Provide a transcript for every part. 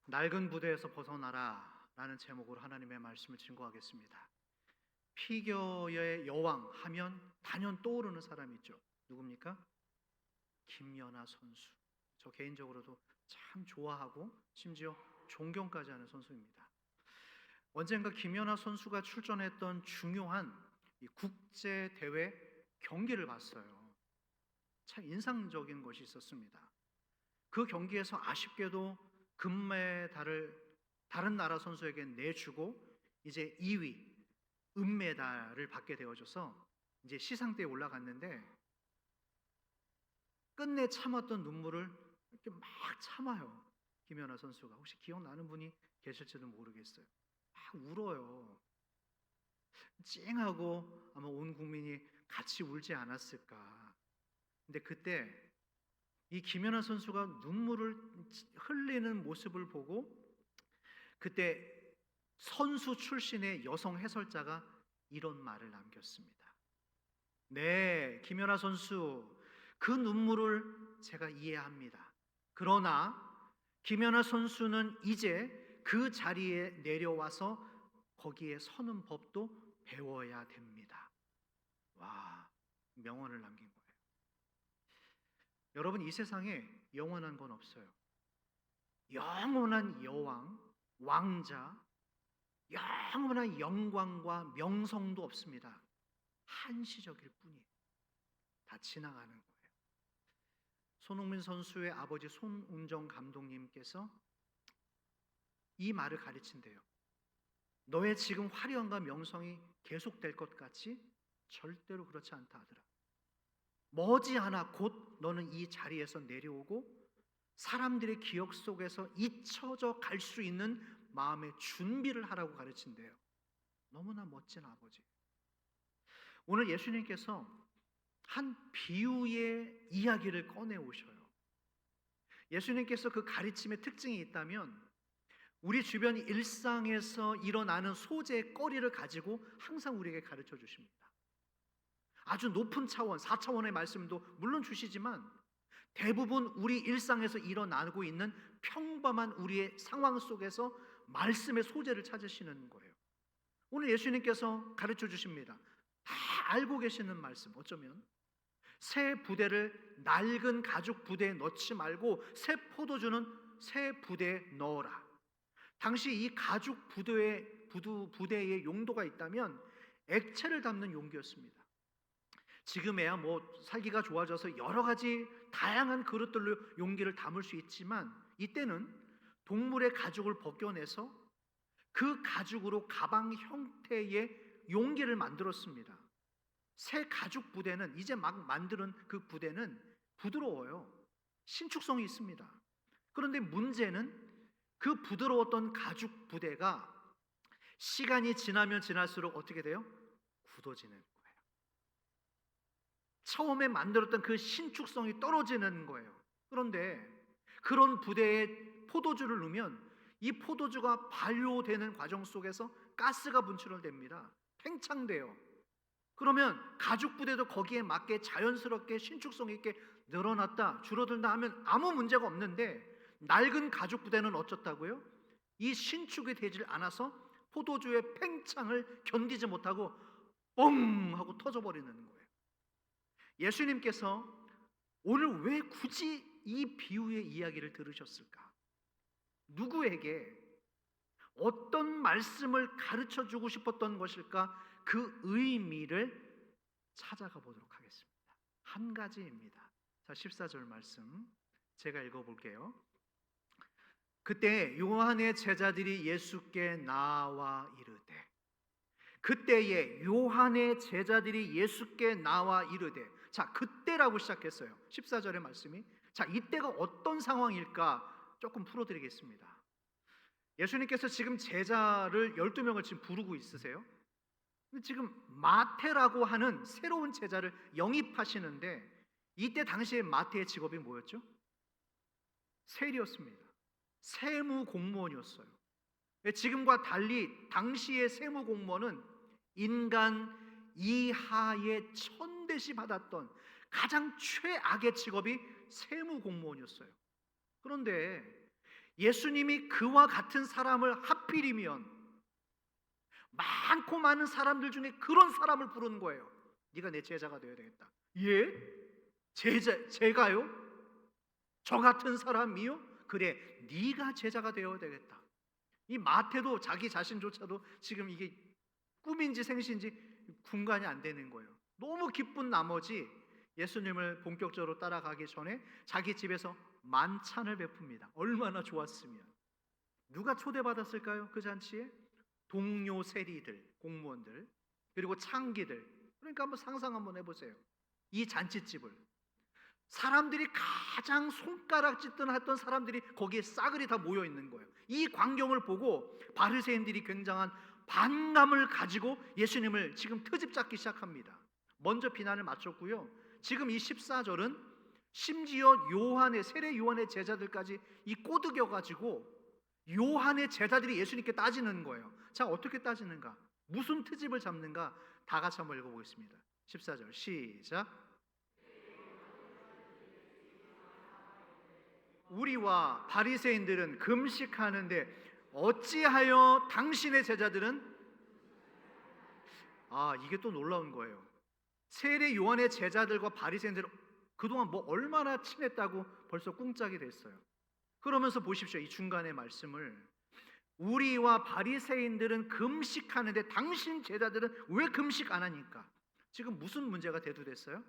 낡은 부대에서 벗어나라 라는 제목으로 하나님의 말씀을 증거하겠습니다. 피겨의 여왕 하면 단연 떠오르는 사람이 있죠. 누굽니까? 김연아 선수. 저 개인적으로도 참 좋아하고 심지어 존경까지 하는 선수입니다. 언젠가 김연아 선수가 출전했던 중요한 이 국제 대회 경기를 봤어요. 참 인상적인 것이 있었습니다. 그 경기에서 아쉽게도 금메달을 다른 나라 선수에게 내주고 이제 2위 은메달을 받게 되어져서 이제 시상대에 올라갔는데 끝내 참았던 눈물을 이렇게 막 참아요. 김연아 선수가. 혹시 기억나는 분이 계실지도 모르겠어요. 막 울어요. 찡하고 아마 온 국민이 같이 울지 않았을까. 근데 그때 이 김연아 선수가 눈물을 흘리는 모습을 보고 그때 선수 출신의 여성 해설자가 이런 말을 남겼습니다. 네, 김연아 선수, 그 눈물을 제가 이해합니다. 그러나 김연아 선수는 이제 그 자리에 내려와서 거기에 서는 법도 배워야 됩니다. 와, 명언을 남긴 거예요. 여러분, 이 세상에 영원한 건 없어요. 영원한 여왕, 왕자, 영원한 영광과 명성도 없습니다. 한시적일 뿐이에요. 다 지나가는 거예요. 손흥민 선수의 아버지 손운정 감독님께서 이 말을 가르친대요. 너의 지금 화려함과 명성이 계속될 것 같이 절대로 그렇지 않다 하더라. 머지않아 곧 너는 이 자리에서 내려오고 사람들의 기억 속에서 잊혀져 갈 수 있는 마음의 준비를 하라고 가르친대요. 너무나 멋진 아버지. 오늘 예수님께서 한 비유의 이야기를 꺼내 오셔요. 예수님께서 그 가르침의 특징이 있다면 우리 주변 일상에서 일어나는 소재의 거리를 가지고 항상 우리에게 가르쳐 주십니다. 아주 높은 차원, 4차원의 말씀도 물론 주시지만 대부분 우리 일상에서 일어나고 있는 평범한 우리의 상황 속에서 말씀의 소재를 찾으시는 거예요. 오늘 예수님께서 가르쳐 주십니다. 다 알고 계시는 말씀. 어쩌면 새 부대를 낡은 가죽 부대에 넣지 말고 새 포도주는 새 부대에 넣어라. 당시 이 가죽 부대의 용도가 있다면 액체를 담는 용기였습니다. 지금에야 살기가 좋아져서 여러 가지 다양한 그릇들로 용기를 담을 수 있지만 이때는 동물의 가죽을 벗겨내서 그 가죽으로 가방 형태의 용기를 만들었습니다. 새 가죽 부대는 이제 막 만드는 그 부대는 부드러워요. 신축성이 있습니다. 그런데 문제는 그 부드러웠던 가죽 부대가 시간이 지나면 지날수록 어떻게 돼요? 굳어지는 거예요. 처음에 만들었던 그 신축성이 떨어지는 거예요. 그런데 그런 부대에 포도주를 넣으면 이 포도주가 발효되는 과정 속에서 가스가 분출됩니다. 팽창돼요. 그러면 가죽 부대도 거기에 맞게 자연스럽게 신축성 있게 늘어났다, 줄어든다 하면 아무 문제가 없는데 낡은 가죽 부대는 어쩌다고요? 이 신축이 되질 않아서 포도주의 팽창을 견디지 못하고 뻥 하고 터져버리는 거예요. 예수님께서 오늘 왜 굳이 이 비유의 이야기를 들으셨을까? 누구에게 어떤 말씀을 가르쳐 주고 싶었던 것일까? 그 의미를 찾아가 보도록 하겠습니다. 한 가지입니다. 자, 14절 말씀 제가 읽어볼게요. 그때 요한의 제자들이 예수께 나와 이르되, 그때에 요한의 제자들이 예수께 나와 이르되, 자, 그때라고 시작했어요. 14절의 말씀이. 자, 이때가 어떤 상황일까 조금 풀어드리겠습니다. 예수님께서 지금 제자를 12명을 지금 부르고 있으세요. 지금 마태라고 하는 새로운 제자를 영입하시는데 이때 당시에 마태의 직업이 뭐였죠? 세리였습니다. 세무 공무원이었어요. 지금과 달리 당시의 세무 공무원은 인간 이하의 천대시 받았던 가장 최악의 직업이 세무 공무원이었어요. 그런데 예수님이 그와 같은 사람을 하필이면 많고 많은 사람들 중에 그런 사람을 부르는 거예요. 네가 내 제자가 되어야 되겠다. 예? 제가요? 저 같은 사람이요? 그래, 네가 제자가 되어야 되겠다. 이 마태도 자기 자신조차도 지금 이게 꿈인지 생시인지 분간이 안 되는 거예요. 너무 기쁜 나머지 예수님을 본격적으로 따라가기 전에 자기 집에서 만찬을 베풉니다. 얼마나 좋았으면. 누가 초대받았을까요? 그 잔치에 동료 세리들, 공무원들, 그리고 창기들. 그러니까 한번 상상 한번 해보세요. 이 잔치집을 사람들이 가장 손가락 찢던 했던 사람들이 거기에 싸그리 다 모여 있는 거예요. 이 광경을 보고 바리새인들이 굉장한 반감을 가지고 예수님을 지금 트집 잡기 시작합니다. 먼저 비난을 맞췄고요. 지금 이 14절은 심지어 요한의 세례 요한의 제자들까지 이 꼬드겨 가지고 요한의 제자들이 예수님께 따지는 거예요. 자, 어떻게 따지는가? 무슨 트집을 잡는가? 다 같이 한번 읽어보겠습니다. 14절 시작. 우리와 바리새인들은 금식하는데 어찌하여 당신의 제자들은? 이게 또 놀라운 거예요. 세례 요한의 제자들과 바리새인들은 그동안 뭐 얼마나 친했다고 벌써 꿍짝이 됐어요. 그러면서 보십시오. 이 중간의 말씀을 우리와 바리새인들은 금식하는데 당신 제자들은 왜 금식 안 하니까? 지금 무슨 문제가 대두됐어요?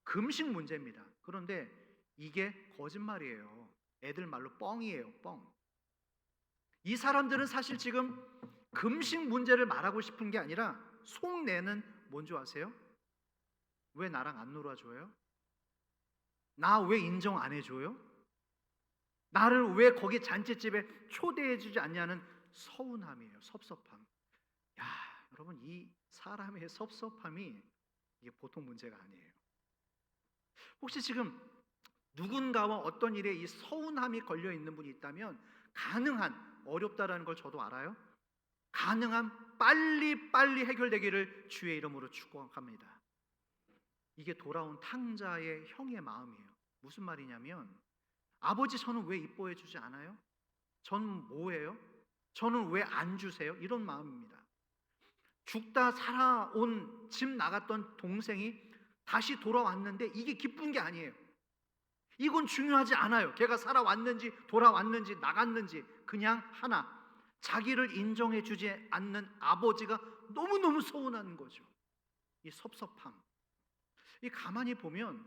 금식 문제입니다. 그런데 이게 거짓말이에요. 애들 말로 뻥이에요. 뻥. 이 사람들은 사실 지금 금식 문제를 말하고 싶은 게 아니라 속내는 뭔지 아세요? 왜 나랑 안 놀아줘요? 나 왜 인정 안 해줘요? 나를 왜 거기 잔치집에 초대해주지 않냐는 서운함이에요. 섭섭함. 야, 여러분, 이 사람의 섭섭함이 이게 보통 문제가 아니에요. 혹시 지금 누군가와 어떤 일에 이 서운함이 걸려 있는 분이 있다면 가능한, 어렵다라는 걸 저도 알아요. 가능한 빨리 해결되기를 주의 이름으로 축원합니다. 이게 돌아온 탕자의 형의 마음이에요. 무슨 말이냐면, 아버지 저는 왜 이뻐해 주지 않아요? 전 뭐예요? 저는 왜 안 주세요? 이런 마음입니다. 죽다 살아온 집 나갔던 동생이 다시 돌아왔는데 이게 기쁜 게 아니에요. 이건 중요하지 않아요. 걔가 살아왔는지 돌아왔는지 나갔는지. 그냥 하나, 자기를 인정해 주지 않는 아버지가 너무너무 서운한 거죠. 이 섭섭함. 이 가만히 보면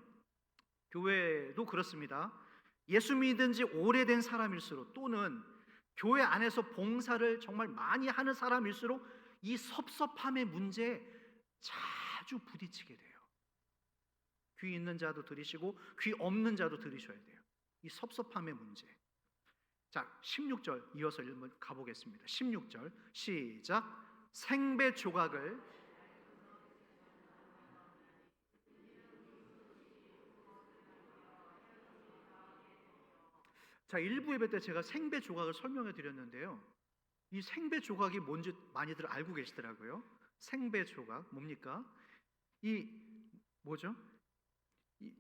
교회도 그렇습니다. 예수 믿은 지 오래된 사람일수록 또는 교회 안에서 봉사를 정말 많이 하는 사람일수록 이 섭섭함의 문제에 자주 부딪히게 돼요. 귀 있는 자도 들으시고 귀 없는 자도 들으셔야 돼요. 이 섭섭함의 문제. 자, 16절 이어서 한번 가보겠습니다. 16절 시작. 생배 조각을 자, 일부 예배 때 제가 생배 조각을 설명해 드렸는데요. 이 생배 조각이 뭔지 많이들 알고 계시더라고요. 생배 조각 뭡니까? 이 뭐죠? 이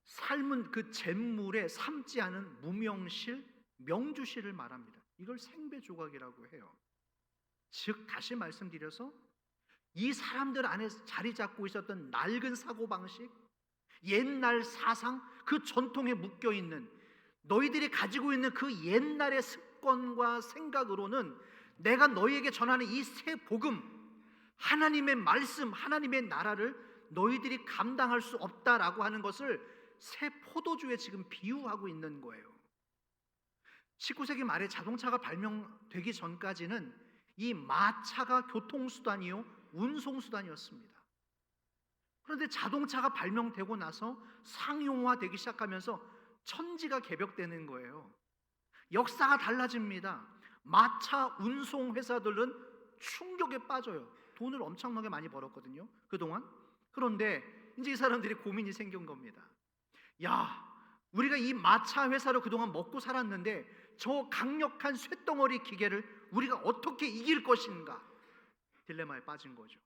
삶은 그 잿물에 삶지 않은 무명실, 명주실을 말합니다. 이걸 생배 조각이라고 해요. 즉 다시 말씀드려서 이 사람들 안에 자리 잡고 있었던 낡은 사고방식, 옛날 사상, 그 전통에 묶여 있는 너희들이 가지고 있는 그 옛날의 습관과 생각으로는 내가 너희에게 전하는 이 새 복음, 하나님의 말씀, 하나님의 나라를 너희들이 감당할 수 없다라고 하는 것을 새 포도주에 지금 비유하고 있는 거예요. 19세기 말에 자동차가 발명되기 전까지는 이 마차가 교통수단이요 운송수단이었습니다. 그런데 자동차가 발명되고 나서 상용화되기 시작하면서 천지가 개벽되는 거예요. 역사가 달라집니다. 마차 운송 회사들은 충격에 빠져요. 돈을 엄청나게 많이 벌었거든요, 그동안. 그런데 이제 이 사람들이 고민이 생긴 겁니다. 야, 우리가 이 마차 회사로 그동안 먹고 살았는데 저 강력한 쇳덩어리 기계를 우리가 어떻게 이길 것인가? 딜레마에 빠진 거죠.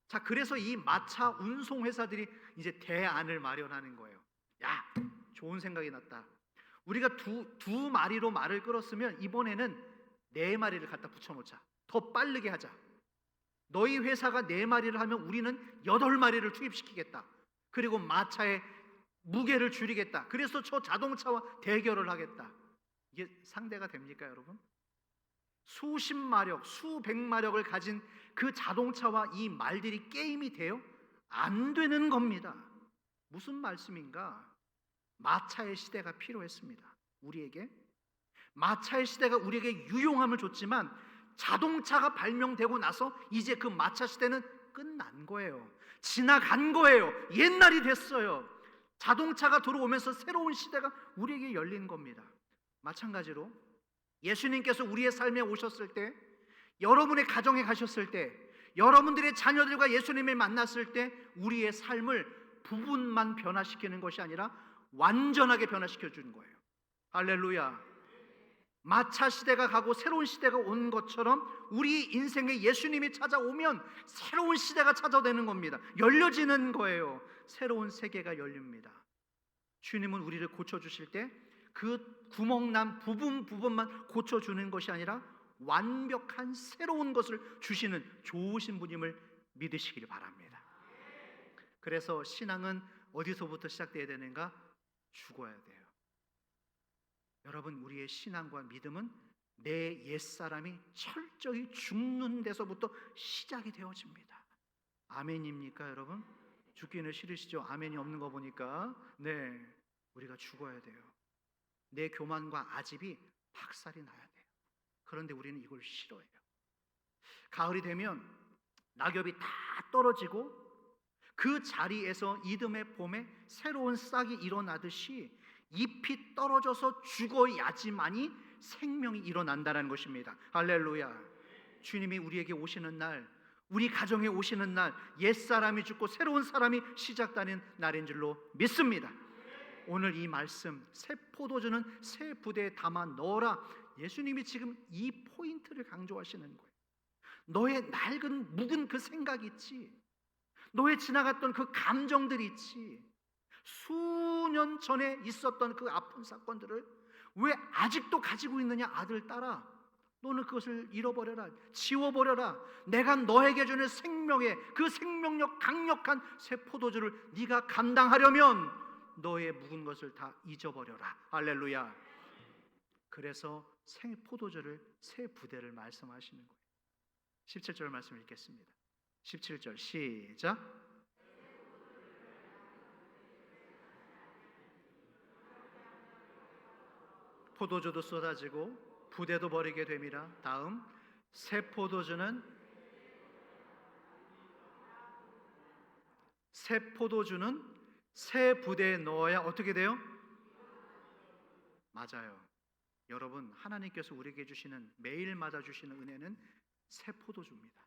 자, 그래서 이 마차 운송 회사들이 이제 대안을 마련하는 거예요. 야, 좋은 생각이 났다. 우리가 두 마리로 말을 끌었으면 이번에는 4마리를 갖다 붙여놓자. 더 빠르게 하자. 너희 회사가 4마리를 하면 우리는 8마리를 투입시키겠다. 그리고 마차의 무게를 줄이겠다. 그래서 저 자동차와 대결을 하겠다. 이게 상대가 됩니까, 여러분? 수십 마력, 수백 마력을 가진 그 자동차와 이 말들이 게임이 돼요? 안 되는 겁니다. 무슨 말씀인가? 마차의 시대가 필요했습니다. 우리에게 마차의 시대가 우리에게 유용함을 줬지만 자동차가 발명되고 나서 이제 그 마차 시대는 끝난 거예요. 지나간 거예요. 옛날이 됐어요. 자동차가 들어오면서 새로운 시대가 우리에게 열린 겁니다. 마찬가지로 예수님께서 우리의 삶에 오셨을 때, 여러분의 가정에 가셨을 때, 여러분들의 자녀들과 예수님을 만났을 때 우리의 삶을 부분만 변화시키는 것이 아니라 완전하게 변화시켜 주는 거예요. 할렐루야. 마차 시대가 가고 새로운 시대가 온 것처럼 우리 인생에 예수님이 찾아오면 새로운 시대가 찾아오는 겁니다. 열려지는 거예요. 새로운 세계가 열립니다. 주님은 우리를 고쳐주실 때 그 구멍난 부분만 고쳐주는 것이 아니라 완벽한 새로운 것을 주시는 좋으신 분임을 믿으시길 바랍니다. 그래서 신앙은 어디서부터 시작돼야 되는가? 죽어야 돼요. 여러분, 우리의 신앙과 믿음은 내 옛사람이 철저히 죽는 데서부터 시작이 되어집니다. 아멘입니까, 여러분? 죽기는 싫으시죠? 아멘이 없는 거 보니까. 네, 우리가 죽어야 돼요. 내 교만과 아집이 박살이 나야 돼요. 그런데 우리는 이걸 싫어해요. 가을이 되면 낙엽이 다 떨어지고 그 자리에서 이듬해 봄에 새로운 싹이 일어나듯이 잎이 떨어져서 죽어야지만이 생명이 일어난다는 것입니다. 할렐루야. 주님이 우리에게 오시는 날, 우리 가정에 오시는 날, 옛사람이 죽고 새로운 사람이 시작되는 날인 줄로 믿습니다. 오늘 이 말씀, 새 포도주는 새 부대에 담아 넣어라. 예수님이 지금 이 포인트를 강조하시는 거예요. 너의 낡은 묵은 그 생각 있지, 너의 지나갔던 그 감정들 있지, 수년 전에 있었던 그 아픈 사건들을 왜 아직도 가지고 있느냐? 아들, 딸아, 너는 그것을 잃어버려라. 지워버려라. 내가 너에게 주는 생명의 그 생명력 강력한 새 포도주를 네가 감당하려면 너의 묵은 것을 다 잊어버려라. 할렐루야. 그래서 새 포도주를, 새 부대를 말씀하시는 거예요. 17절 말씀 읽겠습니다. 17절 시작. 포도주도 쏟아지고 부대도 버리게 됨이라. 다음, 새 포도주는 새 부대에 넣어야 어떻게 돼요? 맞아요. 여러분, 하나님께서 우리에게 주시는, 매일마다 주시는 은혜는 새 포도주입니다.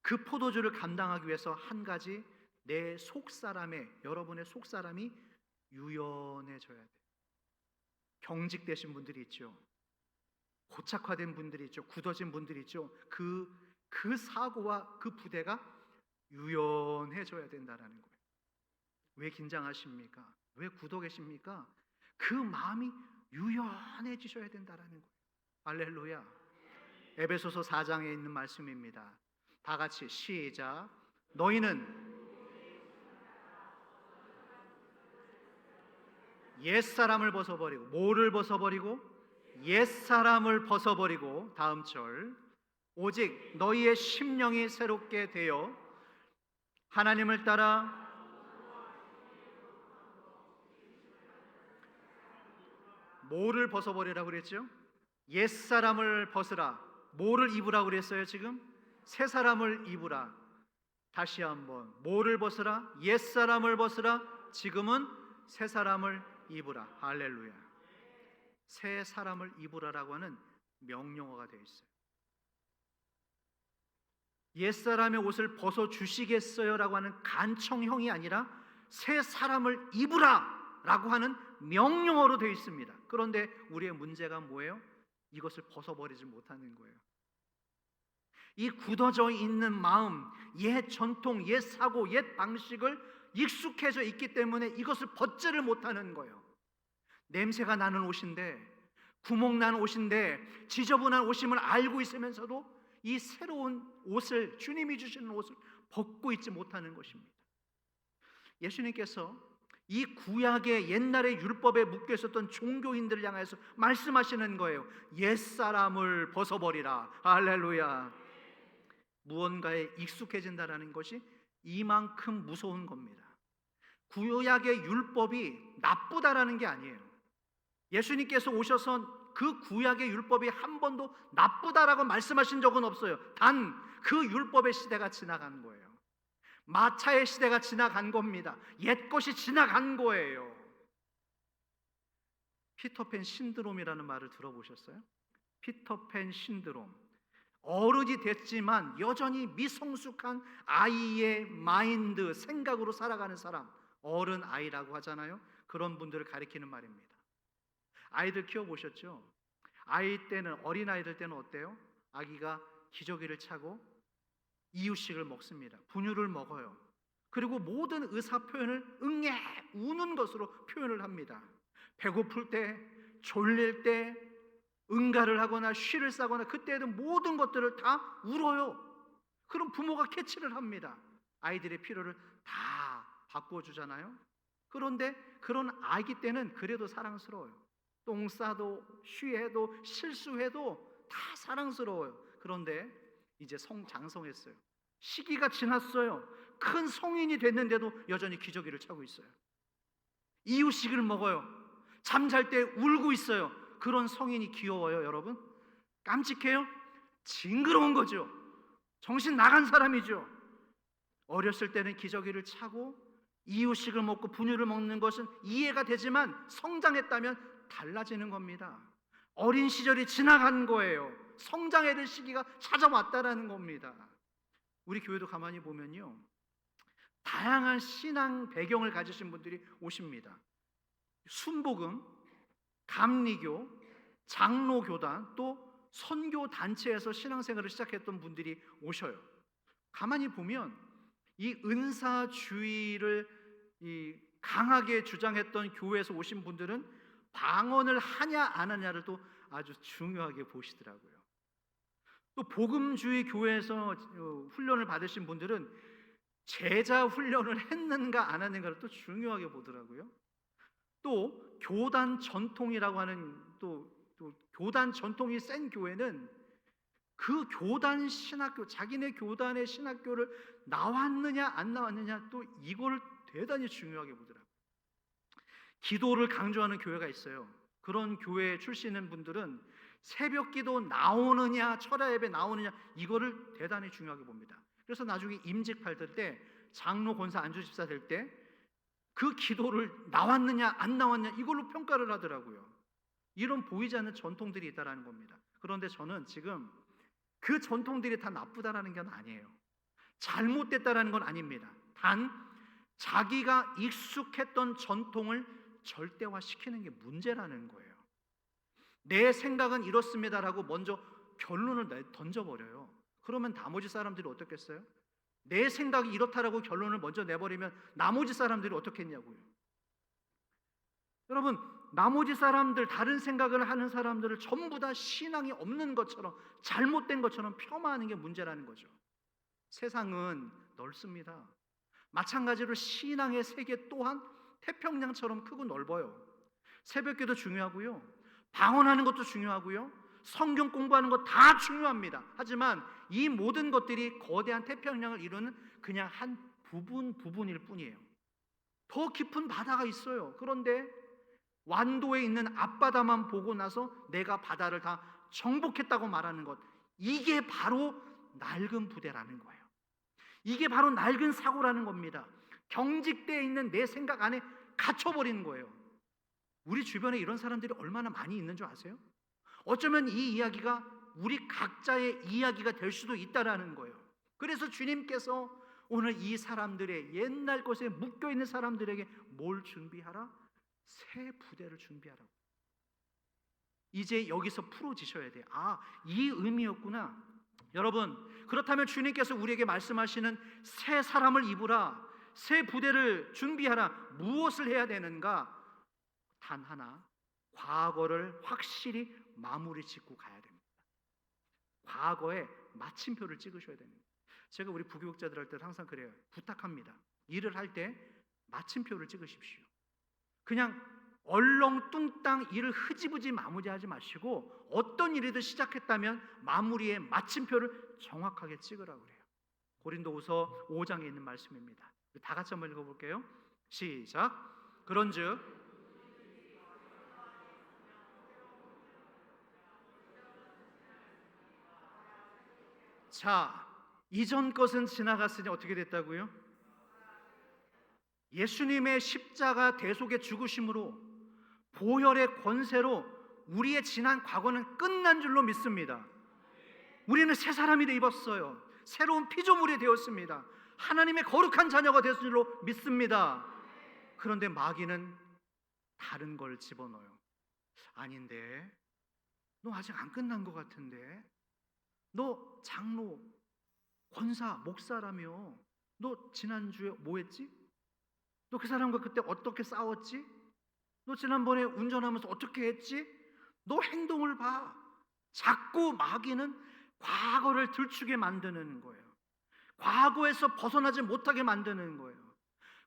그 포도주를 감당하기 위해서 한 가지, 내 속사람의, 여러분의 속사람이 유연해져야 돼요. 경직되신 분들이 있죠. 고착화된 분들이 있죠. 굳어진 분들이 있죠. 그 사고와 그 부대가 유연해져야 된다는 거예요. 왜 긴장하십니까? 왜 굳어 계십니까? 그 마음이 유연해지셔야 된다는 거예요. 할렐루야. 에베소서 4장에 있는 말씀입니다. 다 같이 시작. 너희는 옛사람을 벗어버리고, 뭐를 벗어버리고? 옛사람을 벗어버리고, 다음 절, 오직 너희의 심령이 새롭게 되어 하나님을 따라 뭐를 벗어버리라고 그랬죠? 옛사람을 벗으라. 뭐를 입으라고 그랬어요 지금? 새 사람을 입으라. 다시 한번, 뭐를 벗으라? 옛사람을 벗으라. 지금은 새 사람을 입으라. 할렐루야. 새 사람을 입으라라고 하는 명령어가 되어 있어요. 옛사람의 옷을 벗어주시겠어요? 라고 하는 간청형이 아니라 새 사람을 입으라 라고 하는 명령어로 되어 있습니다. 그런데 우리의 문제가 뭐예요? 이것을 벗어버리지 못하는 거예요. 이 굳어져 있는 마음, 옛 전통, 옛 사고, 옛 방식을 익숙해져 있기 때문에 이것을 벗지를 못하는 거예요. 냄새가 나는 옷인데, 구멍 난 옷인데, 지저분한 옷임을 알고 있으면서도 이 새로운 옷을, 주님이 주시는 옷을 벗고 있지 못하는 것입니다. 예수님께서 이 구약의 옛날의 율법에 묶여 있었던 종교인들을 향해서 말씀하시는 거예요. 옛사람을 벗어버리라. 할렐루야. 무언가에 익숙해진다는 것이 이만큼 무서운 겁니다. 구약의 율법이 나쁘다라는 게 아니에요. 예수님께서 오셔서 그 구약의 율법이 한 번도 나쁘다라고 말씀하신 적은 없어요. 단 그 율법의 시대가 지나간 거예요. 마차의 시대가 지나간 겁니다. 옛 것이 지나간 거예요. 피터팬 신드롬이라는 말을 들어보셨어요? 피터팬 신드롬. 어른이 됐지만 여전히 미성숙한 아이의 마인드, 생각으로 살아가는 사람, 어른 아이라고 하잖아요. 그런 분들을 가리키는 말입니다. 아이들 키워보셨죠? 아이 때는, 어린 아이들 때는 어때요? 아기가 기저귀를 차고 이유식을 먹습니다. 분유를 먹어요. 그리고 모든 의사 표현을 응애 우는 것으로 표현을 합니다. 배고플 때, 졸릴 때, 응가를 하거나 쉬를 싸거나 그때에도 모든 것들을 다 울어요. 그럼 부모가 캐치를 합니다. 아이들의 필요를 다 바꿔주잖아요. 그런데 그런 아기 때는 그래도 사랑스러워요. 똥 싸도 쉬해도 실수해도 다 사랑스러워요. 그런데 이제 장성했어요. 시기가 지났어요. 큰 성인이 됐는데도 여전히 기저귀를 차고 있어요. 이유식을 먹어요. 잠잘 때 울고 있어요. 그런 성인이 귀여워요, 여러분? 깜찍해요? 징그러운 거죠. 정신 나간 사람이죠. 어렸을 때는 기저귀를 차고 이유식을 먹고 분유를 먹는 것은 이해가 되지만 성장했다면 달라지는 겁니다. 어린 시절이 지나간 거예요. 성장해야 될 시기가 찾아왔다라는 겁니다. 우리 교회도 가만히 보면요, 다양한 신앙 배경을 가지신 분들이 오십니다. 순복음, 감리교, 장로교단, 또 선교단체에서 신앙생활을 시작했던 분들이 오셔요. 가만히 보면 이 은사주의를 강하게 주장했던 교회에서 오신 분들은 방언을 하냐 안 하냐를 또 아주 중요하게 보시더라고요. 또 복음주의 교회에서 훈련을 받으신 분들은 제자 훈련을 했는가 안 했는가를 또 중요하게 보더라고요. 또 교단 전통이라고 하는 또 교단 전통이 센 교회는 그 교단 신학교, 자기네 교단의 신학교를 나왔느냐 안 나왔느냐 또 이걸 대단히 중요하게 보더라고요. 기도를 강조하는 교회가 있어요. 그런 교회 출신인 분들은 새벽 기도 나오느냐, 철야 예배 나오느냐 이거를 대단히 중요하게 봅니다. 그래서 나중에 임직 받을 때, 장로, 권사, 안주집사 될 때 그 기도를 나왔느냐 안 나왔느냐 이걸로 평가를 하더라고요. 이런 보이지 않는 전통들이 있다라는 겁니다. 그런데 저는 지금 그 전통들이 다 나쁘다라는 건 아니에요. 잘못됐다라는 건 아닙니다. 단 자기가 익숙했던 전통을 절대화시키는 게 문제라는 거예요. 내 생각은 이렇습니다라고 먼저 결론을 던져버려요. 그러면 나머지 사람들이 어떻겠어요? 내 생각이 이렇다라고 결론을 먼저 내버리면 나머지 사람들이 어떻겠냐고요. 여러분, 나머지 사람들, 다른 생각을 하는 사람들을 전부 다 신앙이 없는 것처럼, 잘못된 것처럼 폄하하는 게 문제라는 거죠. 세상은 넓습니다. 마찬가지로 신앙의 세계 또한 태평양처럼 크고 넓어요. 새벽기도 중요하고요, 방언하는 것도 중요하고요, 성경 공부하는 것 다 중요합니다. 하지만 이 모든 것들이 거대한 태평양을 이루는 그냥 한 부분일 뿐이에요. 더 깊은 바다가 있어요. 그런데 완도에 있는 앞바다만 보고 나서 내가 바다를 다 정복했다고 말하는 것, 이게 바로 낡은 부대라는 거예요. 이게 바로 낡은 사고라는 겁니다. 경직되어 있는 내 생각 안에 갇혀버리는 거예요. 우리 주변에 이런 사람들이 얼마나 많이 있는 줄 아세요? 어쩌면 이 이야기가 우리 각자의 이야기가 될 수도 있다라는 거예요. 그래서 주님께서 오늘 이 사람들의 옛날 것에 묶여있는 사람들에게 뭘 준비하라? 새 부대를 준비하라고. 이제 여기서 풀어지셔야 돼요. 아, 이 의미였구나. 여러분, 그렇다면 주님께서 우리에게 말씀하시는 새 사람을 입으라, 새 부대를 준비하라, 무엇을 해야 되는가? 단 하나, 과거를 확실히 마무리 짓고 가야 됩니다. 과거에 마침표를 찍으셔야 됩니다. 제가 우리 부교육자들 할 때 항상 그래요. 부탁합니다. 일을 할 때 마침표를 찍으십시오. 그냥 얼렁뚱땅 일을 흐지부지 마무리하지 마시고 어떤 일이든 시작했다면 마무리에 마침표를 정확하게 찍으라고 그래요. 고린도후서 5장에 있는 말씀입니다. 다 같이 한번 읽어볼게요. 시작. 그런즉 자, 이전 것은 지나갔으니 어떻게 됐다고요? 예수님의 십자가 대속의 죽으심으로 보혈의 권세로 우리의 지난 과거는 끝난 줄로 믿습니다. 우리는 새 사람이 되었어요. 새로운 피조물이 되었습니다. 하나님의 거룩한 자녀가 되었을 줄로 믿습니다. 그런데 마귀는 다른 걸 집어넣어요. 아닌데, 너 아직 안 끝난 것 같은데, 너 장로, 권사, 목사라며 너 지난주에 뭐 했지? 너 그 사람과 그때 어떻게 싸웠지? 너 지난번에 운전하면서 어떻게 했지? 너 행동을 봐. 자꾸 마귀는 과거를 들추게 만드는 거예요. 과거에서 벗어나지 못하게 만드는 거예요.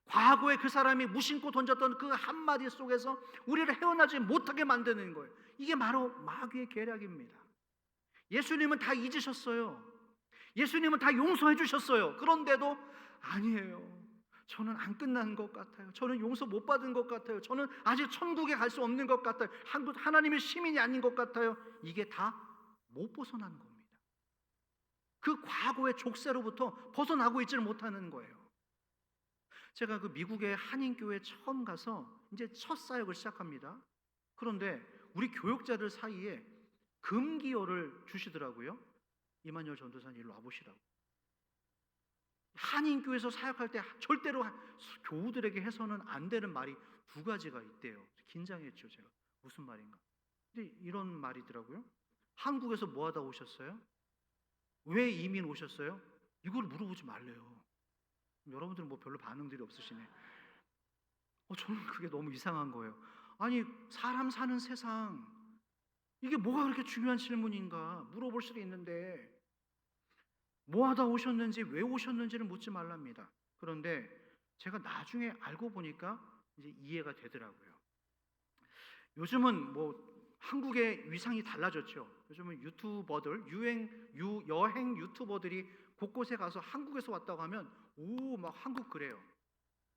과거에 그 사람이 무심코 던졌던 그 한마디 속에서 우리를 헤어나지 못하게 만드는 거예요. 이게 바로 마귀의 계략입니다. 예수님은 다 잊으셨어요. 예수님은 다 용서해 주셨어요. 그런데도 아니에요. 저는 안 끝난 것 같아요. 저는 용서 못 받은 것 같아요. 저는 아직 천국에 갈 수 없는 것 같아요. 하나님의 시민이 아닌 것 같아요. 이게 다 못 벗어난 겁니다. 그 과거의 족쇄로부터 벗어나고 있지를 못하는 거예요. 제가 그 미국의 한인교회 처음 가서 이제 첫 사역을 시작합니다. 그런데 우리 교육자들 사이에 금기어를 주시더라고요. 이만열 전도사님 일로 와보시라고. 한인교회에서 사역할 때 절대로 교우들에게 해서는 안 되는 말이 두 가지가 있대요. 긴장했죠, 제가. 무슨 말인가. 근데 이런 말이더라고요. 한국에서 뭐 하다 오셨어요? 왜 이민 오셨어요? 이걸 물어보지 말래요. 여러분들은 뭐 별로 반응들이 없으시네. 저는 그게 너무 이상한 거예요. 아니, 사람 사는 세상, 이게 뭐가 그렇게 중요한 질문인가 물어볼 수도 있는데 뭐 하다 오셨는지 왜 오셨는지를 묻지 말랍니다. 그런데 제가 나중에 알고 보니까 이제 이해가 되더라고요. 요즘은 뭐 한국의 위상이 달라졌죠. 요즘은 유튜버들, 여행 유튜버들이 곳곳에 가서 한국에서 왔다고 하면 오, 막 한국 그래요.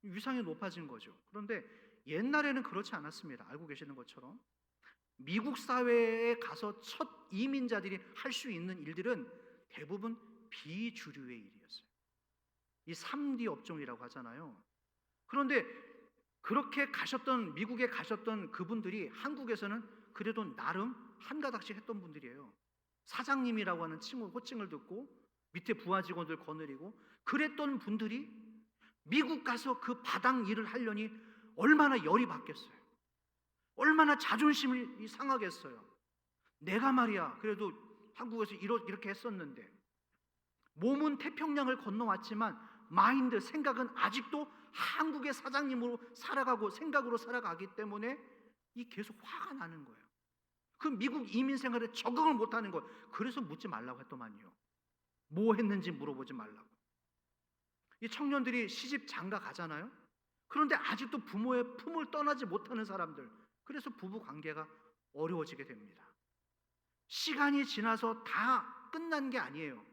위상이 높아진 거죠. 그런데 옛날에는 그렇지 않았습니다. 알고 계시는 것처럼 미국 사회에 가서 첫 이민자들이 할 수 있는 일들은 대부분 비주류의 일이었어요. 이 3D 업종이라고 하잖아요. 그런데 그렇게 가셨던, 미국에 가셨던 그분들이 한국에서는 그래도 나름 한가닥씩 했던 분들이에요. 사장님이라고 하는 호칭을 듣고 밑에 부하 직원들 거느리고 그랬던 분들이 미국 가서 그 바닥 일을 하려니 얼마나 열이 받겠어요. 얼마나 자존심이 상하겠어요. 내가 말이야 그래도 한국에서 이렇게 했었는데 몸은 태평양을 건너왔지만 마인드, 생각은 아직도 한국의 사장님으로 살아가고 생각으로 살아가기 때문에 이 계속 화가 나는 거예요. 그 미국 이민 생활에 적응을 못하는 거예요. 그래서 묻지 말라고 했더만요. 뭐 했는지 물어보지 말라고. 이 청년들이 시집 장가 가잖아요. 그런데 아직도 부모의 품을 떠나지 못하는 사람들, 그래서 부부 관계가 어려워지게 됩니다. 시간이 지나서 다 끝난 게 아니에요.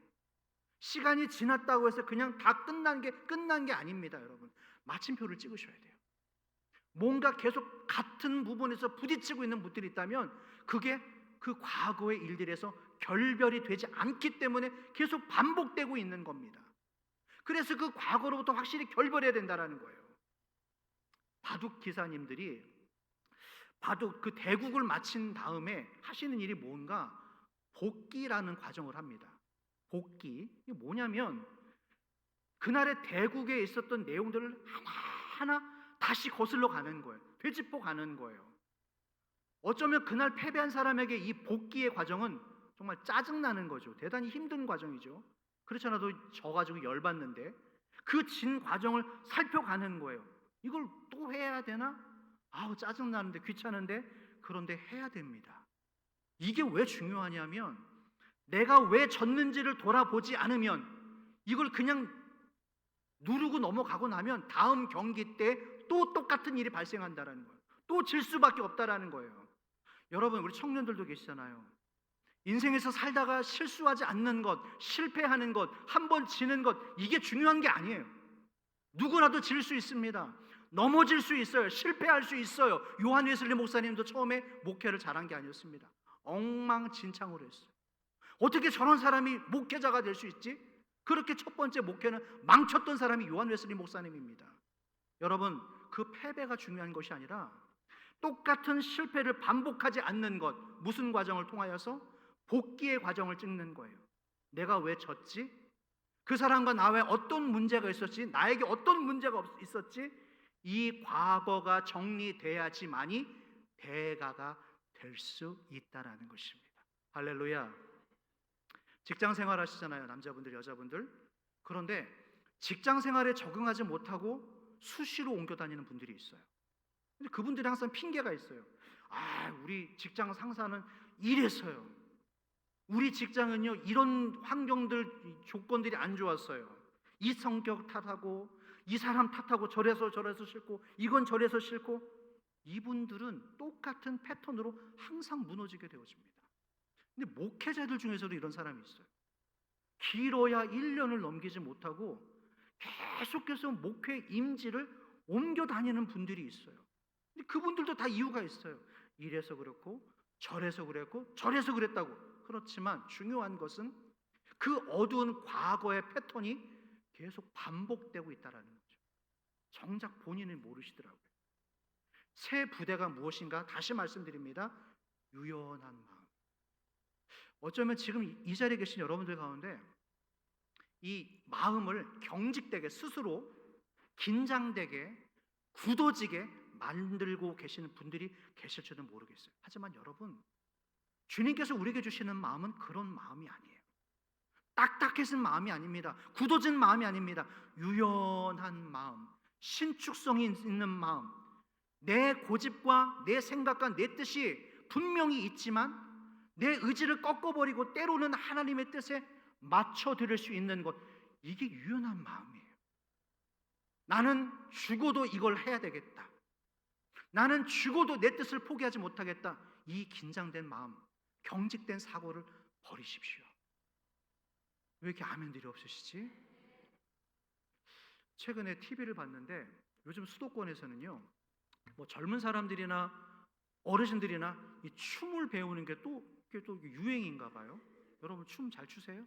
시간이 지났다고 해서 그냥 다 끝난 게 아닙니다, 여러분. 마침표를 찍으셔야 돼요. 뭔가 계속 같은 부분에서 부딪히고 있는 분들이 있다면 그게 그 과거의 일들에서 결별이 되지 않기 때문에 계속 반복되고 있는 겁니다. 그래서 그 과거로부터 확실히 결별해야 된다는 거예요. 바둑 기사님들이 바둑 그 대국을 마친 다음에 하시는 일이 뭔가 복기라는 과정을 합니다. 복기, 이게 뭐냐면 그날의 대국에 있었던 내용들을 하나하나 다시 거슬러 가는 거예요. 되짚어 가는 거예요. 어쩌면 그날 패배한 사람에게 이 복기의 과정은 정말 짜증나는 거죠. 대단히 힘든 과정이죠. 그렇지 않아도 져가지고 열받는데 그 진 과정을 살펴가는 거예요. 이걸 또 해야 되나? 아우 짜증나는데 귀찮은데 그런데 해야 됩니다. 이게 왜 중요하냐면 내가 왜 졌는지를 돌아보지 않으면 이걸 그냥 누르고 넘어가고 나면 다음 경기 때 또 똑같은 일이 발생한다는 거예요. 또 질 수밖에 없다라는 거예요. 여러분, 우리 청년들도 계시잖아요. 인생에서 살다가 실수하지 않는 것, 실패하는 것, 한 번 지는 것, 이게 중요한 게 아니에요. 누구라도 질 수 있습니다. 넘어질 수 있어요. 실패할 수 있어요. 요한 웨슬리 목사님도 처음에 목회를 잘한 게 아니었습니다. 엉망진창으로 했어요. 어떻게 저런 사람이 목회자가 될 수 있지? 그렇게 첫 번째 목회는 망쳤던 사람이 요한 웨슬리 목사님입니다. 여러분, 그 패배가 중요한 것이 아니라 똑같은 실패를 반복하지 않는 것, 무슨 과정을 통하여서? 복귀의 과정을 찍는 거예요. 내가 왜 졌지? 그 사람과 나와 어떤 문제가 있었지? 나에게 어떤 문제가 있었지? 이 과거가 정리돼야지만이 대가가 될 수 있다라는 것입니다. 할렐루야. 직장 생활 하시잖아요, 남자분들, 여자분들. 그런데 직장 생활에 적응하지 못하고 수시로 옮겨 다니는 분들이 있어요. 근데 그분들이 항상 핑계가 있어요. 우리 직장 상사는 이래서요. 우리 직장은요, 이런 환경들, 조건들이 안 좋았어요. 이 성격 탓하고, 이 사람 탓하고, 저래서 싫고, 이건 저래서 싫고. 이분들은 똑같은 패턴으로 항상 무너지게 되어집니다. 근데 목회자들 중에서도 이런 사람이 있어요. 길어야 1년을 넘기지 못하고 계속해서 목회 임지를 옮겨 다니는 분들이 있어요. 근데 그분들도 다 이유가 있어요. 이래서 그렇고, 저래서 그랬고, 저래서 그랬다고. 그렇지만 중요한 것은 그 어두운 과거의 패턴이 계속 반복되고 있다는 거죠. 정작 본인은 모르시더라고요. 새 부대가 무엇인가? 다시 말씀드립니다. 유연한 마음. 어쩌면 지금 이 자리에 계신 여러분들 가운데 이 마음을 경직되게, 스스로 긴장되게, 굳어지게 만들고 계시는 분들이 계실지도 모르겠어요. 하지만 여러분, 주님께서 우리에게 주시는 마음은 그런 마음이 아니에요. 딱딱해진 마음이 아닙니다. 굳어진 마음이 아닙니다. 유연한 마음, 신축성이 있는 마음, 내 고집과 내 생각과 내 뜻이 분명히 있지만 내 의지를 꺾어버리고 때로는 하나님의 뜻에 맞춰드릴 수 있는 것, 이게 유연한 마음이에요. 나는 죽어도 이걸 해야 되겠다. 나는 죽어도 내 뜻을 포기하지 못하겠다. 이 긴장된 마음, 경직된 사고를 버리십시오. 왜 이렇게 아멘들이 없으시지? 최근에 TV를 봤는데 요즘 수도권에서는요, 뭐 젊은 사람들이나 어르신들이나 이 춤을 배우는 게 또 유행인가 봐요. 여러분 춤 잘 추세요?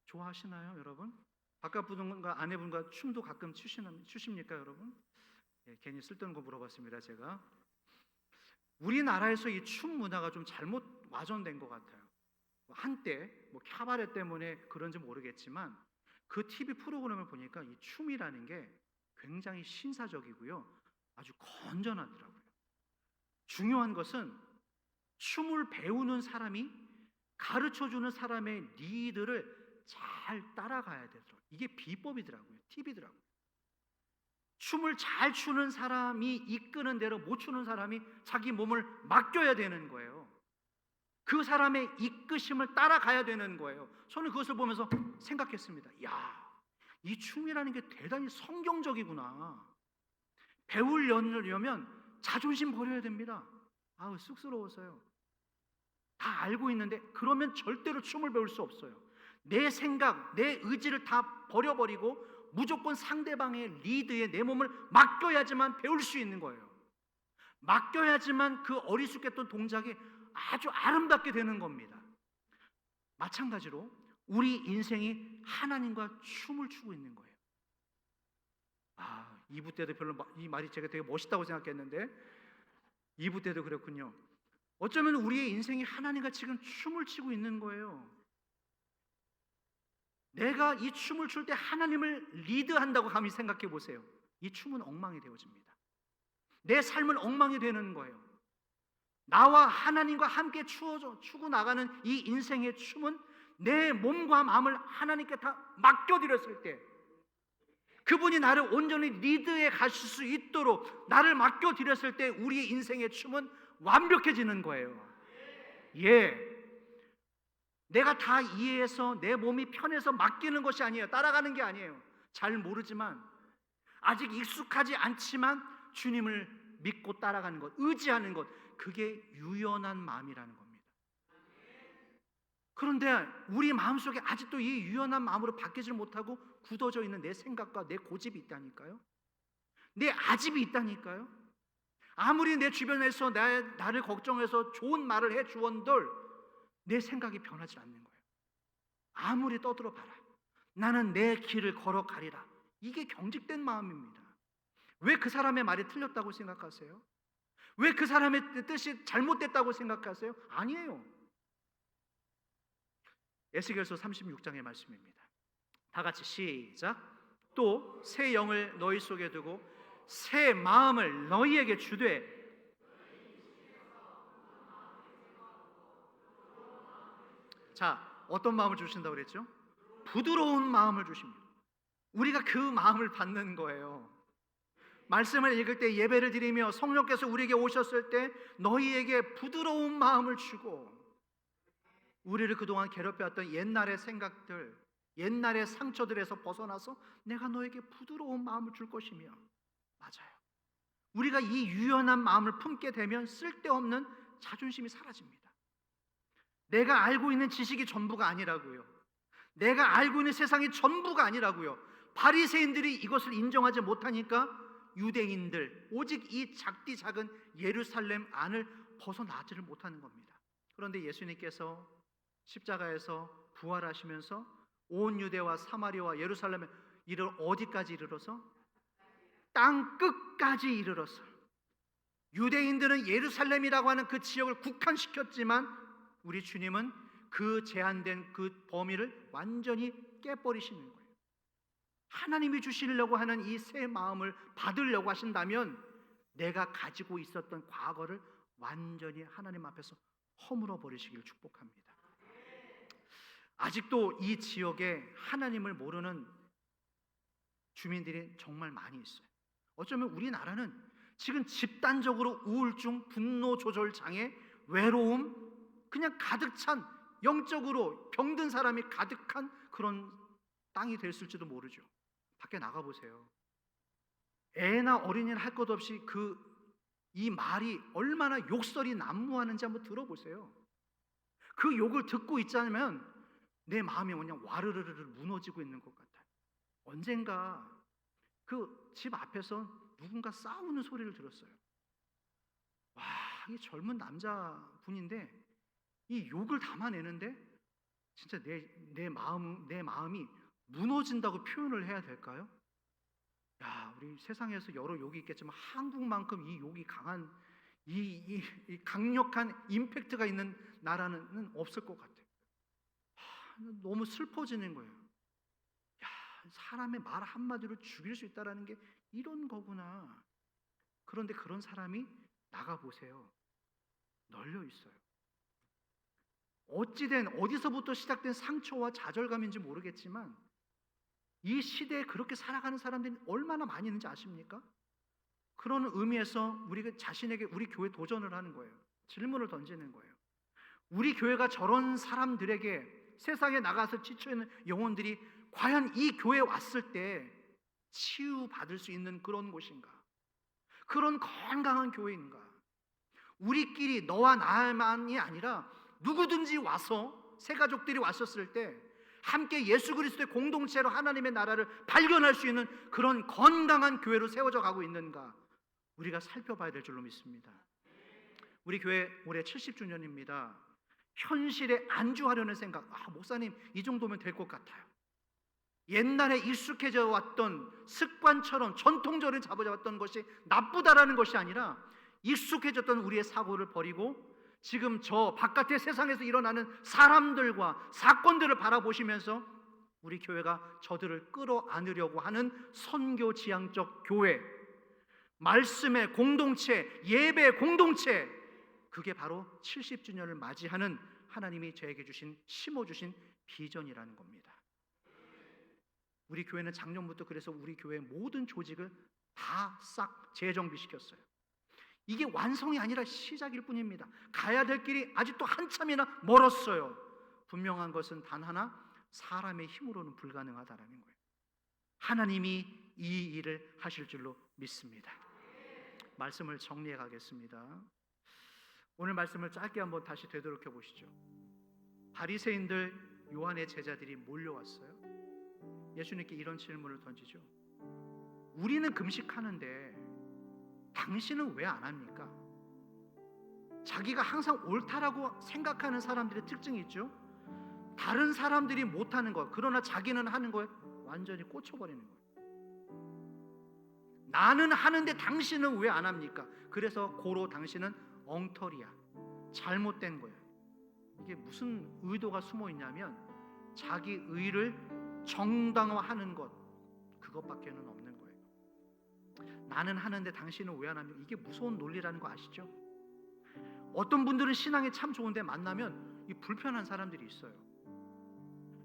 좋아하시나요, 여러분? 바깥분과 아내분과 춤도 가끔 추십니까, 여러분? 괜히 쓸데없는 거 물어봤습니다, 제가. 우리나라에서 이 춤 문화가 좀 잘못 와전된 것 같아요. 한때 뭐 캬바레 때문에 그런지 모르겠지만 그 TV 프로그램을 보니까 이 춤이라는 게 굉장히 신사적이고요, 아주 건전하더라고요. 중요한 것은 춤을 배우는 사람이 가르쳐주는 사람의 리드를 잘 따라가야 되더라고요. 이게 비법이더라고요. 팁이더라고요. 춤을 잘 추는 사람이 이끄는 대로 못 추는 사람이 자기 몸을 맡겨야 되는 거예요. 그 사람의 이끄심을 따라가야 되는 거예요. 저는 그것을 보면서 생각했습니다. 이 춤이라는 게 대단히 성경적이구나. 배우려면 자존심 버려야 됩니다. 쑥스러워서요. 다 알고 있는데 그러면 절대로 춤을 배울 수 없어요. 내 생각, 내 의지를 다 버려버리고 무조건 상대방의 리드에 내 몸을 맡겨야지만 배울 수 있는 거예요. 맡겨야지만 그 어리숙했던 동작이 아주 아름답게 되는 겁니다. 마찬가지로 우리 인생이 하나님과 춤을 추고 있는 거예요. 2부 때도 별로 이 말이 제가 되게 멋있다고 생각했는데 2부 때도 그렇군요. 어쩌면 우리의 인생이 하나님과 지금 춤을 추고 있는 거예요. 내가 이 춤을 출 때 하나님을 리드한다고 감히 생각해 보세요. 이 춤은 엉망이 되어집니다. 내 삶은 엉망이 되는 거예요. 나와 하나님과 함께 추고 나가는 이 인생의 춤은 내 몸과 마음을 하나님께 다 맡겨드렸을 때, 그분이 나를 온전히 리드해 가실 수 있도록 나를 맡겨드렸을 때 우리의 인생의 춤은 완벽해지는 거예요. 예. 내가 다 이해해서 내 몸이 편해서 맡기는 것이 아니에요. 따라가는 게 아니에요. 잘 모르지만, 아직 익숙하지 않지만 주님을 믿고 따라가는 것, 의지하는 것, 그게 유연한 마음이라는 겁니다. 그런데 우리 마음속에 아직도 이 유연한 마음으로 바뀌질 못하고 굳어져 있는 내 생각과 내 고집이 있다니까요. 내 아집이 있다니까요. 아무리 내 주변에서 나를 걱정해서 좋은 말을 해주원들 내 생각이 변하지 않는 거예요. 아무리 떠들어 봐라. 나는 내 길을 걸어가리라. 이게 경직된 마음입니다. 왜 그 사람의 말이 틀렸다고 생각하세요? 왜 그 사람의 뜻이 잘못됐다고 생각하세요? 아니에요. 에스겔서 36장의 말씀입니다. 다 같이 시작. 또 새 영을 너희 속에 두고 새 마음을 너희에게 주되. 자, 어떤 마음을 주신다고 그랬죠? 부드러운 마음을 주십니다. 우리가 그 마음을 받는 거예요. 말씀을 읽을 때, 예배를 드리며 성령께서 우리에게 오셨을 때 너희에게 부드러운 마음을 주고, 우리를 그동안 괴롭혀왔던 옛날의 생각들, 옛날의 상처들에서 벗어나서 내가 너에게 부드러운 마음을 줄 것이며. 맞아요. 우리가 이 유연한 마음을 품게 되면 쓸데없는 자존심이 사라집니다. 내가 알고 있는 지식이 전부가 아니라고요. 내가 알고 있는 세상이 전부가 아니라고요. 바리새인들이 이것을 인정하지 못하니까 유대인들, 오직 이 작디 작은 예루살렘 안을 벗어나지를 못하는 겁니다. 그런데 예수님께서 십자가에서 부활하시면서 온 유대와 사마리아와 예루살렘에 어디까지 이르러서? 땅 끝까지 이르러서. 유대인들은 예루살렘이라고 하는 그 지역을 국한시켰지만 우리 주님은 그 제한된 그 범위를 완전히 깨버리시는 거예요. 하나님이 주시려고 하는 이 새 마음을 받으려고 하신다면 내가 가지고 있었던 과거를 완전히 하나님 앞에서 허물어 버리시길 축복합니다. 아직도 이 지역에 하나님을 모르는 주민들이 정말 많이 있어요. 어쩌면 우리나라는 지금 집단적으로 우울증, 분노 조절 장애, 외로움, 그냥 가득 찬, 영적으로 병든 사람이 가득한 그런 땅이 됐을지도 모르죠. 밖에 나가보세요. 애나 어린이는 할 것 없이 이 말이 얼마나 욕설이 난무하는지 한번 들어보세요. 그 욕을 듣고 있자면 내 마음이 그냥 와르르르 무너지고 있는 것 같아요. 언젠가 그 집 앞에서 누군가 싸우는 소리를 들었어요. 와, 이 젊은 남자분인데 이 욕을 담아내는데 진짜 내 마음이 무너진다고 표현을 해야 될까요? 야, 우리 세상에서 여러 욕이 있겠지만 한국만큼 이 욕이 강한 이 강력한 임팩트가 있는 나라는 없을 것 같아요. 너무 슬퍼지는 거예요. 야, 사람의 말 한마디로 죽일 수 있다라는 게 이런 거구나. 그런데 그런 사람이 나가보세요. 널려 있어요. 어디서부터 시작된 상처와 좌절감인지 모르겠지만 이 시대에 그렇게 살아가는 사람들이 얼마나 많이 있는지 아십니까? 그런 의미에서 우리 자신에게 우리 교회 도전을 하는 거예요. 질문을 던지는 거예요. 우리 교회가 저런 사람들에게 세상에 나가서 지쳐있는 영혼들이 과연 이 교회에 왔을 때 치유받을 수 있는 그런 곳인가? 그런 건강한 교회인가? 우리끼리 너와 나만이 아니라 누구든지 와서 새 가족들이 왔었을 때 함께 예수 그리스도의 공동체로 하나님의 나라를 발견할 수 있는 그런 건강한 교회로 세워져 가고 있는가? 우리가 살펴봐야 될 줄로 믿습니다. 우리 교회 올해 70주년입니다. 현실에 안주하려는 생각, 목사님 이 정도면 될 것 같아요. 옛날에 익숙해져 왔던 습관처럼 전통적으로 잡아왔던 것이 나쁘다라는 것이 아니라 익숙해졌던 우리의 사고를 버리고 지금 저 바깥의 세상에서 일어나는 사람들과 사건들을 바라보시면서 우리 교회가 저들을 끌어안으려고 하는 선교 지향적 교회, 말씀의 공동체, 예배의 공동체, 그게 바로 70주년을 맞이하는 하나님이 저에게 심어주신 비전이라는 겁니다. 우리 교회는 작년부터 그래서 우리 교회 모든 조직을 다 싹 재정비시켰어요. 이게 완성이 아니라 시작일 뿐입니다. 가야 될 길이 아직도 한참이나 멀었어요. 분명한 것은 단 하나, 사람의 힘으로는 불가능하다라는 거예요. 하나님이 이 일을 하실 줄로 믿습니다. 말씀을 정리해 가겠습니다. 오늘 말씀을 짧게 한번 다시 되돌아켜 보시죠. 바리새인들, 요한의 제자들이 몰려왔어요. 예수님께 이런 질문을 던지죠. 우리는 금식하는데 당신은 왜 안 합니까? 자기가 항상 옳다라고 생각하는 사람들의 특징이 있죠. 다른 사람들이 못하는 것, 그러나 자기는 하는 거에 완전히 꽂혀버리는 거예요. 나는 하는데 당신은 왜 안 합니까? 그래서 고로 당신은 엉터리야, 잘못된 거야. 이게 무슨 의도가 숨어 있냐면 자기 의를 정당화하는 것, 그것밖에는 없는 거예요. 나는 하는데 당신은 왜 안 합니까? 이게 무서운 논리라는 거 아시죠? 어떤 분들은 신앙이 참 좋은데 만나면 이 불편한 사람들이 있어요.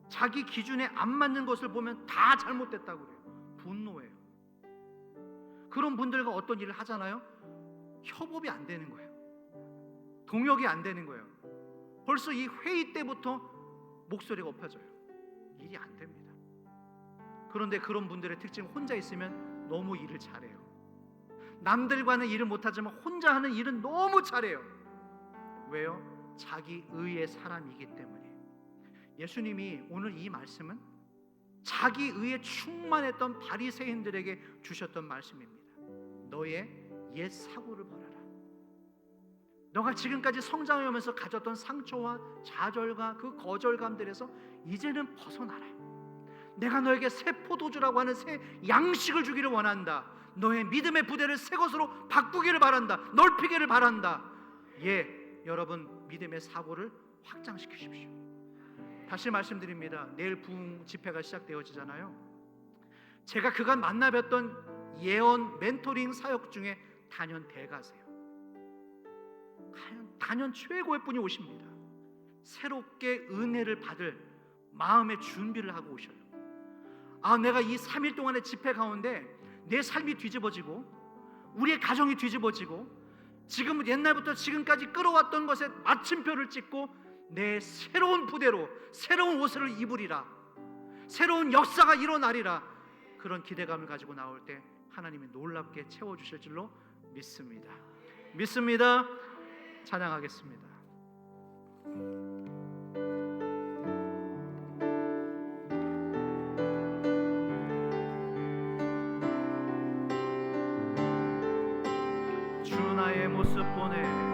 자기 기준에 안 맞는 것을 보면 다 잘못됐다고 그래요. 분노해요. 그런 분들과 어떤 일을 하잖아요. 협업이 안 되는 거예요. 동역이 안 되는 거예요. 벌써 이 회의 때부터 목소리가 높아져요. 일이 안 됩니다. 그런데 그런 분들의 특징, 혼자 있으면 너무 일을 잘해요. 남들과는 일을 못하지만 혼자 하는 일은 너무 잘해요. 왜요? 자기 의의 사람이기 때문에. 예수님이 오늘 이 말씀은 자기 의에 충만했던 바리새인들에게 주셨던 말씀입니다. 너의 옛 사고를 버려라. 너가 지금까지 성장하면서 가졌던 상처와 좌절과 그 거절감들에서 이제는 벗어나라. 내가 너에게 새 포도주라고 하는 새 양식을 주기를 원한다. 너의 믿음의 부대를 새 것으로 바꾸기를 바란다. 넓히기를 바란다. 여러분 믿음의 사고를 확장시키십시오. 다시 말씀드립니다. 내일 부흥 집회가 시작되어지잖아요. 제가 그간 만나뵀던 예언 멘토링 사역 중에 단연 대가세요. 단연 최고의 분이 오십니다. 새롭게 은혜를 받을 마음의 준비를 하고 오셔요. 내가 이 3일 동안의 집회 가운데 내 삶이 뒤집어지고 우리의 가정이 뒤집어지고 지금 옛날부터 지금까지 끌어왔던 것에 마침표를 찍고 내 새로운 부대로 새로운 옷을 입으리라, 새로운 역사가 일어나리라, 그런 기대감을 가지고 나올 때 하나님이 놀랍게 채워주실 줄로 믿습니다. 믿습니다. 찬양하겠습니다. 주 나의 모습 보내